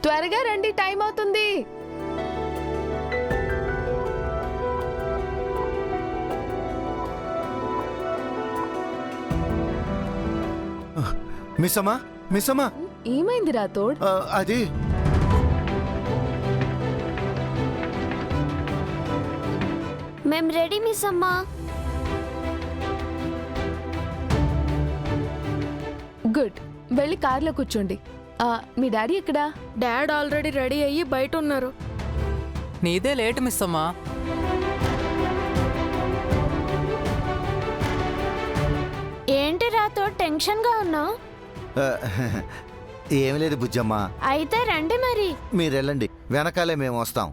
త్వరగా రండి, టైం అవుతుంది. మిస్సమ్మా ఏమైంది రాథోడ్? అది మేం రెడీ మిస్ అమ్మా. గుడ్, వెళ్ళి కార్లో కూర్చోండి. మీ డాడీ ఎక్కడా? డాడ్ ఆల్రెడీ రెడీ అయ్యి బయట ఉన్నారు. నీదే లేట్ మిస్ అమ్మా. ఏంటి రాతో టెన్షన్ గా ఉన్నావు? ఏమి లేదు బుజ్జమ్మ. అయితే రండి మరి. మీరు వెళ్ళండి, వెనకాలే మేము వస్తాం.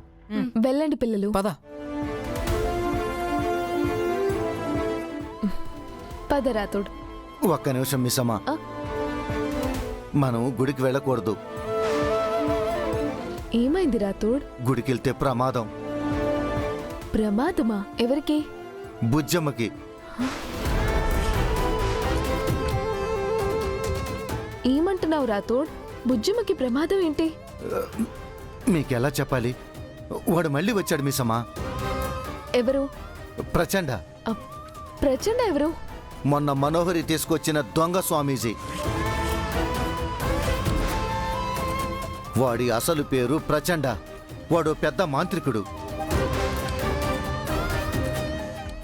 వెళ్ళండి పిల్లలు. పద. పద రాథోడ్. ఒక్క నిమిషం మిస్సమ్మా, మనం గుడికి వెళ్ళకూడదు. ఏమైంది రాథోడ్? గుడికి వెళ్తే ప్రమాదం. ప్రమాదమా? ఎవరికి? బుజ్జమ్మకి. ఏమంటున్నావు రాథోడ్? బుజ్జమ్మకి ప్రమాదం ఏంటి? మీకెలా చెప్పాలి? వాడు మళ్ళీ వచ్చాడు మిస్సమ్మా. ఎవరు? ప్రచండ. ప్రచండ ఎవరు? మొన్న మనోహరి తీసుకొచ్చిన దొంగ స్వామీజీ. వాడి అసలు పేరు ప్రచండ. వాడు పెద్ద మాంత్రికుడు.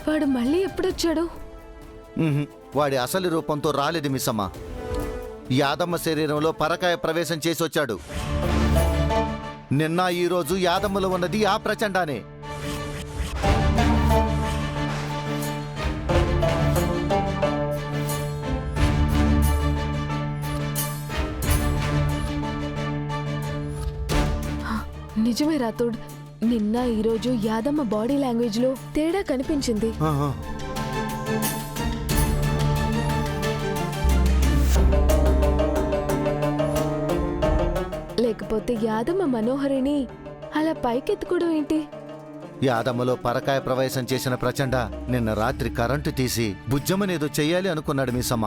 వాడు మళ్ళీ ఎప్పుడొచ్చాడు? వాడి అసలు రూపంతో రాలేదు మిస్సమ్మ. యాదమ్మ శరీరంలో పరకాయ ప్రవేశం చేసి వచ్చాడు. నిన్న ఈరోజు యాదమ్మలో ఉన్నది ఆ ప్రచండానే. నిజమే రాథోడ్, నిన్న ఈరోజు యాదమ్మ బాడీ లాంగ్వేజ్ లో తేడా కనిపించింది. లేకపోతే యాదమ్మ మనోహరిని అలా పైకెత్తుకోవడం ఏంటి? యాదమ్మలో పరకాయ ప్రవేశం చేసిన ప్రచండ నిన్న రాత్రి కరెంటు తీసి బుజ్జమ్మనేదో చెయ్యాలి అనుకున్నాడు మిస్సమ్మ.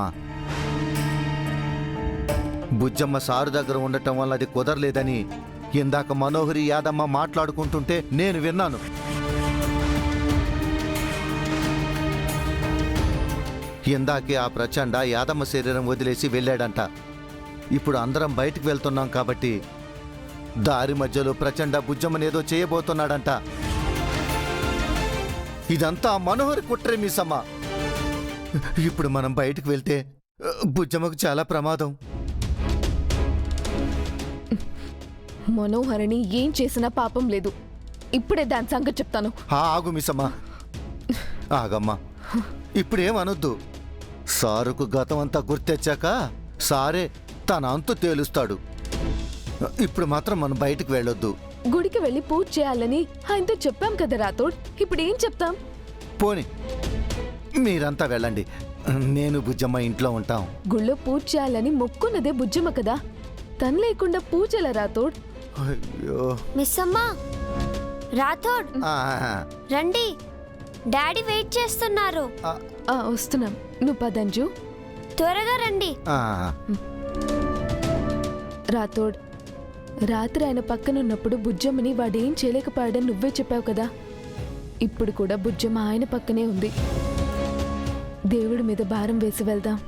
బుజ్జమ్మ సారు దగ్గర ఉండటం వల్ల అది కుదరలేదని ఇందాక మనోహరి యాదమ్మ మాట్లాడుకుంటుంటే నేను విన్నాను. ఇందాకే ఆ ప్రచండ యాదమ్మ శరీరం వదిలేసి వెళ్ళాడంట. ఇప్పుడు అందరం బయటికి వెళ్తున్నాం కాబట్టి దారి మధ్యలో ప్రచండ బుజ్జమ్మనేదో చేయబోతున్నాడంట. ఇదంతా మనోహరి కుట్రే మిస్సమ్మ. ఇప్పుడు మనం బయటికి వెళ్తే బుజ్జమ్మకు చాలా ప్రమాదం. మనోహరిని ఏం చేసినా పాపం లేదు. ఇప్పుడే దాని సంగతి చెప్తాను. ఆగు మిస్సమ్మా, ఆగమ్మా. ఇప్పుడేమనొద్దు. సారుకు గతం అంతా గుర్తెచ్చాక సారే తన అంతు తేలుస్తాడు. ఇప్పుడు మాత్రం మనం బయటికి వెళ్ళొద్దు. గుడికి వెళ్ళి పూజ చేయాలని ఆయనతో చెప్పాం కదా రాథోడ్. ఇప్పుడు ఏం చెప్తాం? పోని మీరంతా వెళ్ళండి, నేను బుజ్జమ్మ ఇంట్లో ఉంటాం. గుళ్ళో పూజ చేయాలని మొక్కున్నదే బుజ్జమ్మ కదా, తను లేకుండా పూజల రాథోడ్. అయ్యో. మిస్ అమ్మా, రాథోడ్ రండి, డాడీ వెయిట్ చేస్తున్నారు. వస్తున్నాం. నువ్వు పదంజు, త్వరగా రండి. రాథోడ్, రాత్రి ఆయన పక్కనున్నప్పుడు బుజ్జమ్మని వాడేం చేయలేకపోయాడని నువ్వే చెప్పావు కదా. ఇప్పుడు కూడా బుజ్జమ్మ ఆయన పక్కనే ఉంది. దేవుడి మీద భారం వేసి వెళ్దాం.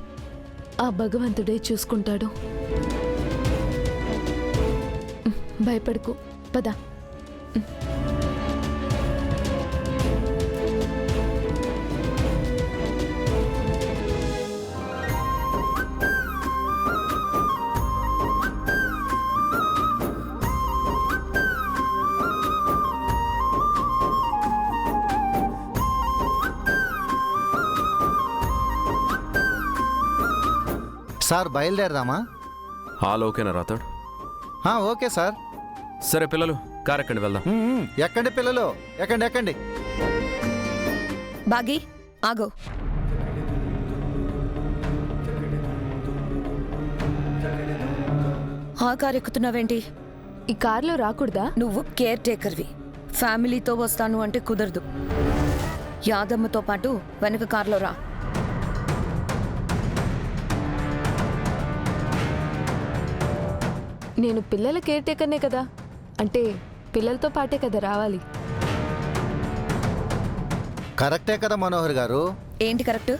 ఆ భగవంతుడే చూసుకుంటాడు. భయపడకు, పద. సార్ బయలుదేరదామా? ఓకేనా రాథోడ్? Okay sir. సరే పిల్లలు, కార్ ఎక్కండి, వెళ్దాం. ఎక్కండి పిల్లలు, ఎక్కండి ఎక్కండి. బాగి ఆగో. ఆ కారు ఎక్కుతున్నావేంటి? ఈ కార్లో రాకూడదా? నువ్వు కేర్ టేకర్వి. ఫ్యామిలీతో వస్తాను అంటే కుదరదు. యాదమ్మతో పాటు వెనక కార్లో రా. నేను పిల్లల కేర్ టేకర్నే కదా, అంటే పిల్లలతో పాటే కదా రావాలి. కరెక్టే కదా మనోహర్ గారు. ఏంటి కరెక్ట్?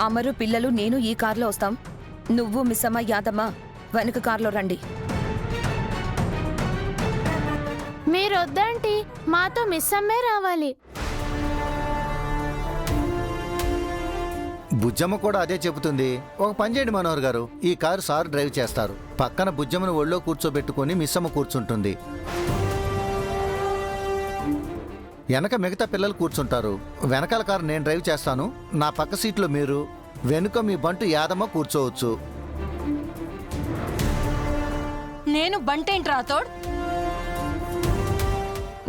అమరు, పిల్లలు, నేను ఈ కార్లో వస్తాం. నువ్వు, మిస్సమ్మ, యాదమ్మ వెనక కార్లో రండి. మీరు వద్దంటీ, మాతో మిస్ అమ్మే రావాలి. బుజ్జమ్మ కూడా అదే చెబుతుంది. ఒక పని చేయండి మనోహర్ గారు, ఈ కారు సార్ డ్రైవ్ చేస్తారు. పక్కన బుజ్జమ్మను ఒళ్ళో కూర్చోబెట్టుకుని మిస్సమ్మ కూర్చుంటుంది. వెనక మిగతా పిల్లలు కూర్చుంటారు. వెనకాల కారు నేను డ్రైవ్ చేస్తాను. నా పక్క సీట్లో మీరు, వెనుక మీ బంటు యాదమ్మ కూర్చోవచ్చు. నేను బంటేంటి రాతోడ్?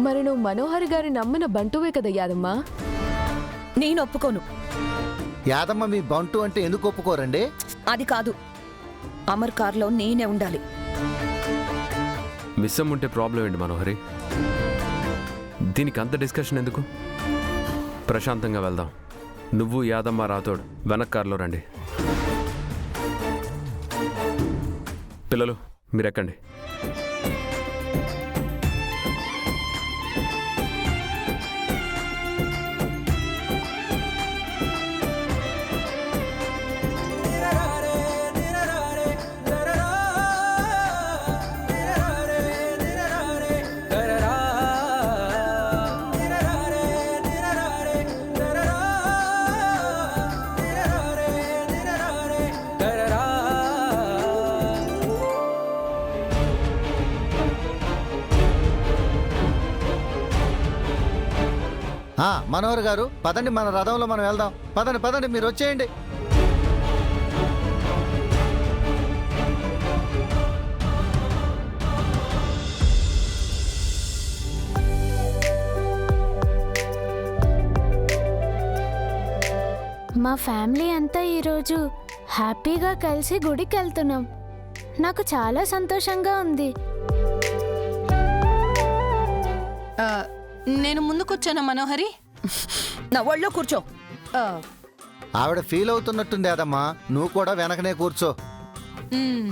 మరి నువ్వు మనోహర్ గారి నమ్మిన బంటువే కదా యాదమ్మా. నేను ఒప్పుకోను. యాదమ్మ మీ బంటు అంటే ఎందుకు ఒప్పుకోరండి? అది కాదు, అమర్ కార్లో నేనే ఉండాలి. మిస్ అమ్ముంటే ప్రాబ్లం ఏంటి మనోహరి? దీనికి అంత డిస్కషన్ ఎందుకు? ప్రశాంతంగా వెళ్దాం. నువ్వు, యాదమ్మ, రాతోడ్ వెనక్ కార్లో రండి. పిల్లలు మీరెక్కండి. మనోహర్ గారు పదండి, మన రథంలో మనం వెళ్దాం. పదండి పదండి, మీరు వచ్చేయండి. మా ఫ్యామిలీ అంతా ఈరోజు హ్యాపీగా కలిసి గుడికి వెళ్తున్నాం. నాకు చాలా సంతోషంగా ఉంది. నేను ముందుకొచ్చానా మనోహరి? నా ఒళ్ళో కూర్చో. ఆవిడ ఫీల్ అవుతున్నట్టుంది యాదమ్మ, నువ్వు కూడా వెనకనే కూర్చో. మ్.